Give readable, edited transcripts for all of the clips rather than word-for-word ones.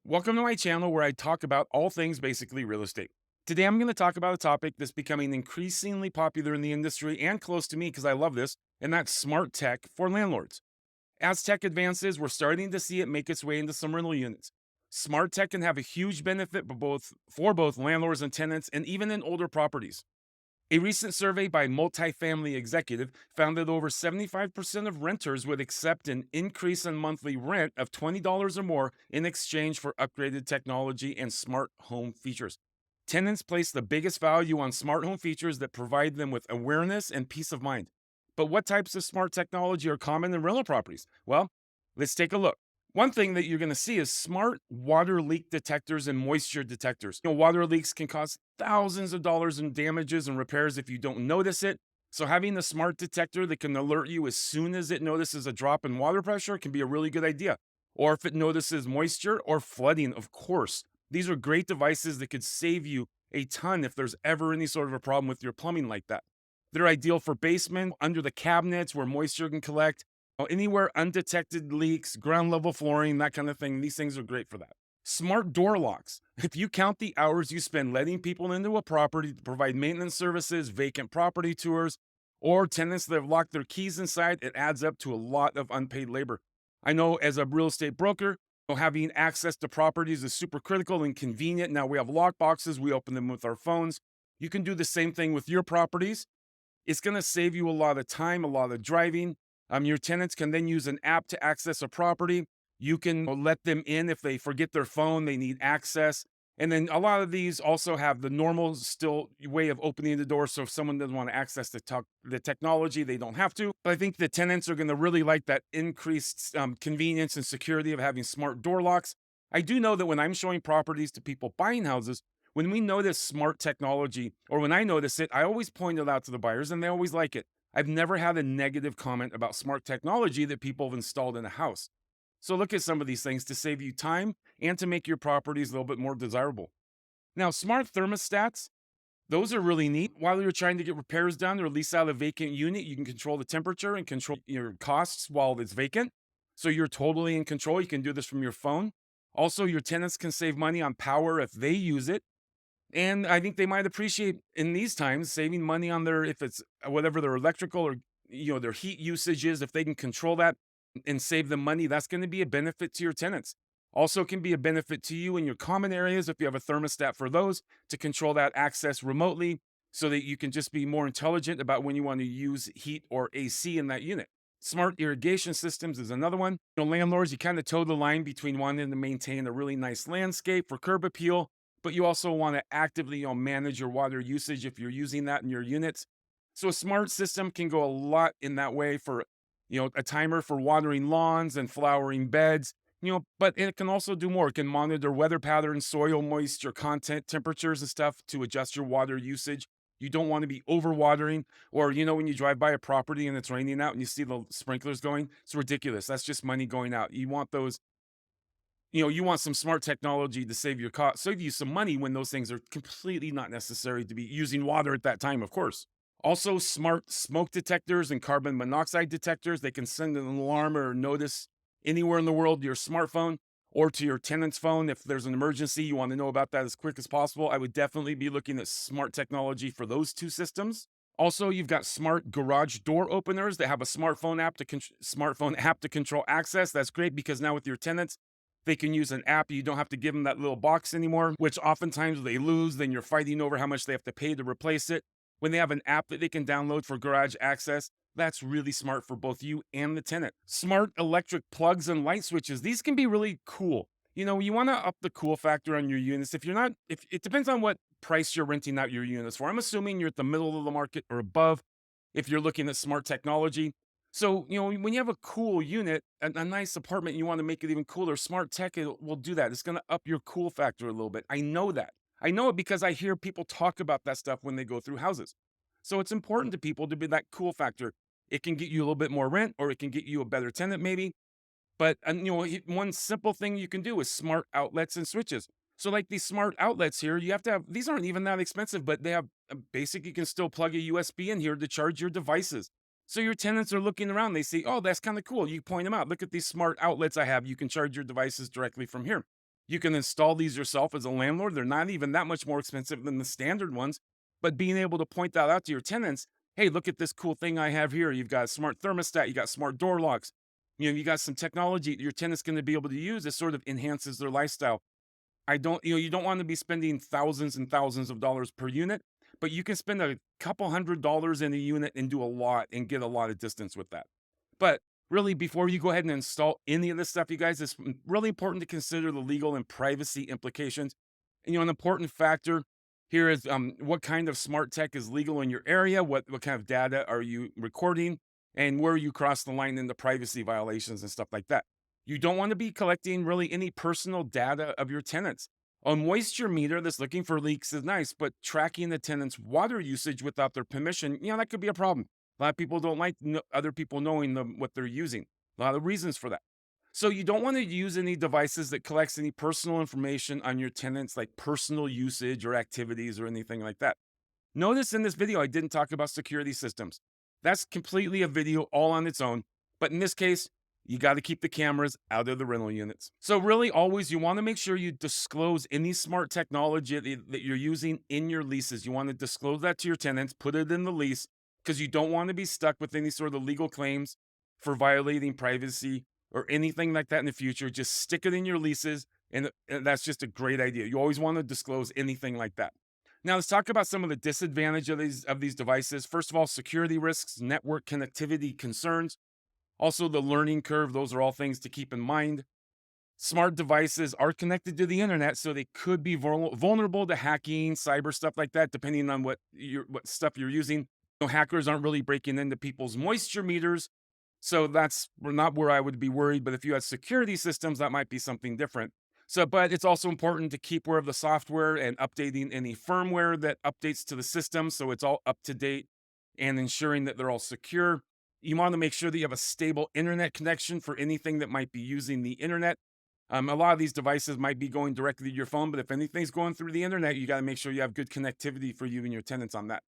Welcome to my channel where I talk about all things basically real estate. Today I'm going to talk about a topic that's becoming increasingly popular in the industry and close to me because I love this, and that's smart tech for landlords. As tech advances, we're starting to see it make its way into some rental units. Smart tech can have a huge benefit for both landlords and tenants, and even in older properties. A recent survey by Multifamily Executive found that over 75% of renters would accept an increase in monthly rent of $20 or more in exchange for upgraded technology and smart home features. Tenants place the biggest value on smart home features that provide them with awareness and peace of mind. But what types of smart technology are common in rental properties? Well, let's take a look. One thing that you're going to see is smart water leak detectors and moisture detectors. Water leaks can cause thousands of dollars in damages and repairs if you don't notice it. So, having a smart detector that can alert you as soon as it notices a drop in water pressure can be a really good idea. Or if it notices moisture or flooding, of course. These are great devices that could save you a ton if there's ever any sort of a problem with your plumbing like that. They're ideal for basement, under the cabinets where moisture can collect, anywhere undetected leaks, ground level flooring, that kind of thing. These things are great for that. Smart door locks. If you count the hours you spend letting people into a property to provide maintenance services, vacant property tours, or tenants that have locked their keys inside, it adds up to a lot of unpaid labor. I know as a real estate broker, having access to properties is super critical and convenient. Now we have lock boxes, we open them with our phones. You can do the same thing with your properties. It's going to save you a lot of time, a lot of driving. Your tenants can then use an app to access a property. You can let them in if they forget their phone, they need access. And then a lot of these also have the normal still way of opening the door. So if someone doesn't want to access the technology, they don't have to. But I think the tenants are going to really like that increased convenience and security of having smart door locks. I do know that when I'm showing properties to people buying houses, when we notice smart technology, or when I notice it, I always point it out to the buyers and they always like it. I've never had a negative comment about smart technology that people have installed in a house. So look at some of these things to save you time and to make your properties a little bit more desirable. Now, smart thermostats, those are really neat. While you're trying to get repairs done or lease out a vacant unit, you can control the temperature and control your costs while it's vacant. So you're totally in control. You can do this from your phone. Also, your tenants can save money on power if they use it, and I think they might appreciate in these times saving money on their, if it's whatever their electrical or their heat usage is. If they can control that and save them money, that's going to be a benefit to your tenants. Also can be a benefit to you in your common areas if you have a thermostat for those to control that access remotely so that you can just be more intelligent about when you want to use heat or AC in that unit. Smart irrigation systems is another one. Landlords, you kind of toe the line between wanting to maintain a really nice landscape for curb appeal, but you also want to actively manage your water usage if you're using that in your units. So a smart system can go a lot in that way for a timer for watering lawns and flowering beds, but it can also do more. It can monitor weather patterns, soil moisture content, temperatures and stuff to adjust your water usage. You don't want to be overwatering, or when you drive by a property and it's raining out and you see the sprinklers going, it's ridiculous. That's just money going out. You want those, you want some smart technology to save you some money when those things are completely not necessary to be using water at that time, of course. Also, smart smoke detectors and carbon monoxide detectors, they can send an alarm or notice anywhere in the world to your smartphone or to your tenant's phone. If there's an emergency, you want to know about that as quick as possible. I would definitely be looking at smart technology for those two systems. Also, you've got smart garage door openers that have a smartphone app to control access. That's great because now with your tenants, they can use an app. You don't have to give them that little box anymore, which oftentimes they lose. Then you're fighting over how much they have to pay to replace it. When they have an app that they can download for garage access, that's really smart for both you and the tenant. Smart electric plugs and light switches. These can be really cool. You want to up the cool factor on your units. If you're not, if it depends on what price you're renting out your units for. I'm assuming you're at the middle of the market or above if you're looking at smart technology. So, when you have a cool unit, a nice apartment, you want to make it even cooler, smart tech will do that. It's going to up your cool factor a little bit. I know that. I know it because I hear people talk about that stuff when they go through houses. So it's important to people to be that cool factor. It can get you a little bit more rent, or it can get you a better tenant maybe. But one simple thing you can do is smart outlets and switches. So like these smart outlets here, you have to have, these aren't even that expensive, but they have a basic, you can still plug a USB in here to charge your devices. So your tenants are looking around, they see, oh, that's kind of cool. You point them out. Look at these smart outlets I have. You can charge your devices directly from here. You can install these yourself as a landlord. They're not even that much more expensive than the standard ones. But being able to point that out to your tenants, hey, look at this cool thing I have here. You've got a smart thermostat, you got smart door locks, you got some technology your tenant's going to be able to use. It sort of enhances their lifestyle. You don't want to be spending thousands and thousands of dollars per unit, but you can spend a couple $100 in a unit and do a lot and get a lot of distance with that. But really, before you go ahead and install any of this stuff, you guys, it's really important to consider the legal and privacy implications. And an important factor here is what kind of smart tech is legal in your area, what kind of data are you recording, and where you cross the line into privacy violations and stuff like that. You don't want to be collecting really any personal data of your tenants. A moisture meter that's looking for leaks is nice, but tracking the tenant's water usage without their permission, that could be a problem. A lot of people don't like other people knowing what they're using. A lot of reasons for that. So you don't want to use any devices that collects any personal information on your tenants, like personal usage or activities or anything like that. Notice in this video, I didn't talk about security systems. That's completely a video all on its own. But in this case, you got to keep the cameras out of the rental units. So really, always, you want to make sure you disclose any smart technology that you're using in your leases. You want to disclose that to your tenants, put it in the lease, because you don't want to be stuck with any sort of legal claims for violating privacy or anything like that in the future. Just stick it in your leases, and that's just a great idea. You always want to disclose anything like that. Now let's talk about some of the disadvantage of these devices. First of all, security risks, network connectivity concerns, also the learning curve. Those are all things to keep in mind. Smart devices are connected to the internet, so they could be vulnerable to hacking, cyber stuff like that, depending on what stuff you're using. Hackers aren't really breaking into people's moisture meters, so that's not where I would be worried. But if you had security systems, that might be something different. But it's also important to keep aware of the software and updating any firmware that updates to the system so it's all up to date and ensuring that they're all secure. You want to make sure that you have a stable internet connection for anything that might be using the internet. A lot of these devices might be going directly to your phone, but if anything's going through the internet, you got to make sure you have good connectivity for you and your tenants on that.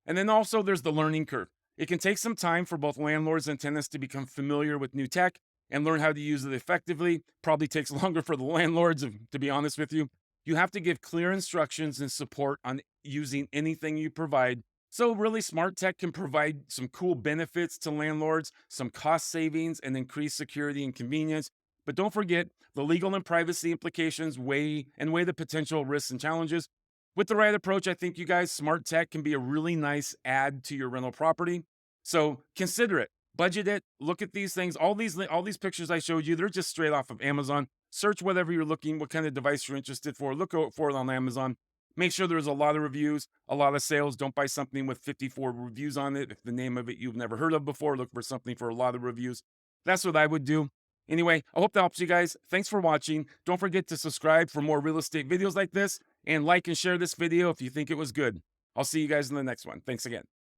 And then also there's the learning curve. It can take some time for both landlords and tenants to become familiar with new tech and learn how to use it effectively. Probably takes longer for the landlords, to be honest with you. You have to give clear instructions and support on using anything you provide. So really, smart tech can provide some cool benefits to landlords, some cost savings, and increased security and convenience. But don't forget the legal and privacy implications weigh the potential risks and challenges. With the right approach, I think you guys, smart tech can be a really nice add to your rental property. So consider it, budget it, look at these things. All these pictures I showed you, they're just straight off of Amazon. Search whatever you're looking, what kind of device you're interested for. Look out for it on Amazon. Make sure there's a lot of reviews, a lot of sales. Don't buy something with 54 reviews on it. If the name of it you've never heard of before, look for something for a lot of reviews. That's what I would do. Anyway, I hope that helps you guys. Thanks for watching. Don't forget to subscribe for more real estate videos like this, and like and share this video if you think it was good. I'll see you guys in the next one. Thanks again.